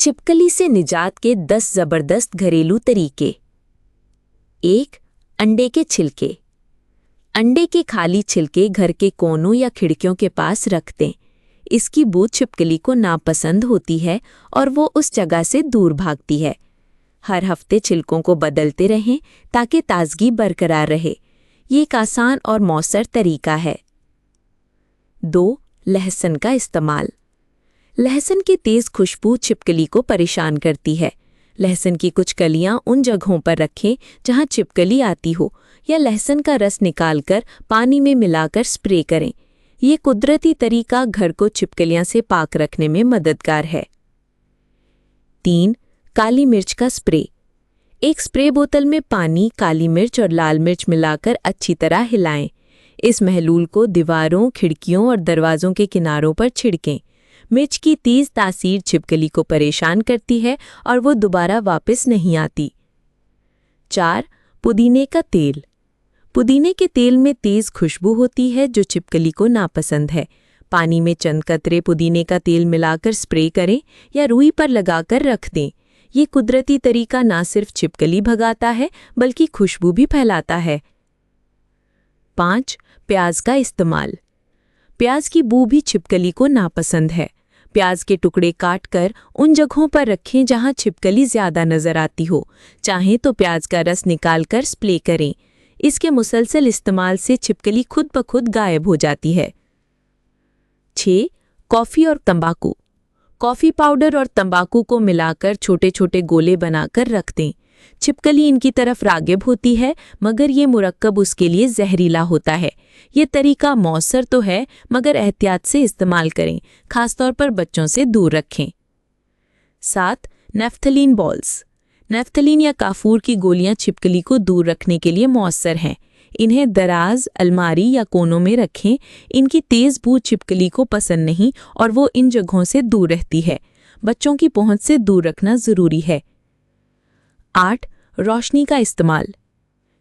छिपकली से निजात के 10 जबरदस्त घरेलू तरीके। 1. अंडे के छिलके। अंडे के खाली छिलके घर के कोनों या खिड़कियों के पास रख दें। इसकी बू छिपकली को नापसंद होती है और वो उस जगह से दूर भागती है। हर हफ्ते छिलकों को बदलते रहें ताकि ताजगी बरकरार रहे। ये एक आसान और मौसर तरीका है। 2. लहसुन का इस्तेमाल। लहसुन की तेज खुशबू छिपकली को परेशान करती है। लहसुन की कुछ कलियां उन जगहों पर रखें जहां छिपकली आती हो, या लहसुन का रस निकालकर पानी में मिलाकर स्प्रे करें। ये कुदरती तरीका घर को छिपकलियां से पाक रखने में मददगार है। 3. काली मिर्च का स्प्रे। एक स्प्रे बोतल में पानी, काली मिर्च और लाल मिर्च मिलाकर अच्छी तरह हिलाएं। इस महलूल को दीवारों, खिड़कियों और दरवाजों के किनारों पर छिड़कें। मिर्च की तेज तासीर छिपकली को परेशान करती है और वो दोबारा वापस नहीं आती। 4. पुदीने का तेल। पुदीने के तेल में तेज खुशबू होती है जो छिपकली को नापसंद है। पानी में चंद कतरे पुदीने का तेल मिलाकर स्प्रे करें या रुई पर लगाकर रख दें। ये कुदरती तरीका ना सिर्फ छिपकली भगाता है बल्कि खुशबू भी फैलाता है। 5. प्याज का इस्तेमाल। प्याज की बू भी छिपकली को नापसंद है। प्याज के टुकड़े काटकर उन जगहों पर रखें जहां छिपकली ज्यादा नजर आती हो। चाहें तो प्याज का रस निकालकर स्प्रे करें। इसके मुसलसल इस्तेमाल से छिपकली खुद ब खुद गायब हो जाती है। 6. कॉफी और तंबाकू। कॉफी पाउडर और तंबाकू को मिलाकर छोटे छोटे गोले बनाकर रख दें। छिपकली इनकी तरफ रागिब होती है, मगर ये मुरक्कब उसके लिए जहरीला होता है। ये तरीका मौसर तो है, मगर एहतियात से इस्तेमाल करें, खासतौर पर बच्चों से दूर रखें। 7. Naphthalene balls. नेफ्थलीन या काफूर की गोलियां छिपकली को दूर रखने के लिए मौसर हैं। इन्हें दराज, अलमारी या कोनों में रखें। इनकी तेज बू छिपकली को पसंद नहीं और वो इन जगहों से दूर रहती है। बच्चों की पहुंच से दूर रखना जरूरी है। 8. रोशनी का इस्तेमाल।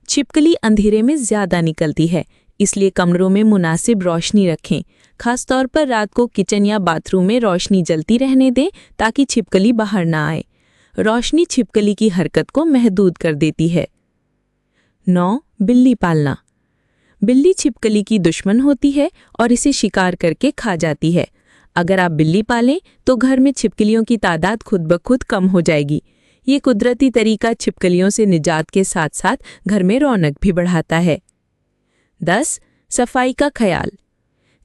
छिपकली अंधेरे में ज्यादा निकलती है, इसलिए कमरों में मुनासिब रोशनी रखें। खासतौर पर रात को किचन या बाथरूम में रोशनी जलती रहने दें ताकि छिपकली बाहर ना आए। रोशनी छिपकली की हरकत को महदूद कर देती है। 9. बिल्ली पालना। बिल्ली छिपकली की दुश्मन होती है और इसे शिकार करके खा जाती है। अगर आप बिल्ली पालें तो घर में छिपकलियों की तादाद खुद ब खुद कम हो जाएगी। ये कुदरती तरीका छिपकलियों से निजात के साथ साथ घर में रौनक भी बढ़ाता है। 10. सफाई का ख्याल।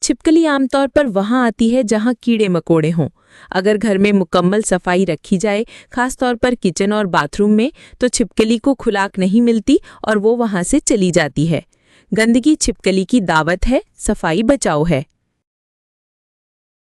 छिपकली आमतौर पर वहां आती है जहां कीड़े मकोड़े हों। अगर घर में मुकम्मल सफाई रखी जाए, खासतौर पर किचन और बाथरूम में, तो छिपकली को खुराक नहीं मिलती और वो वहां से चली जाती है। गंदगी छिपकली की दावत है, सफाई बचाओ है।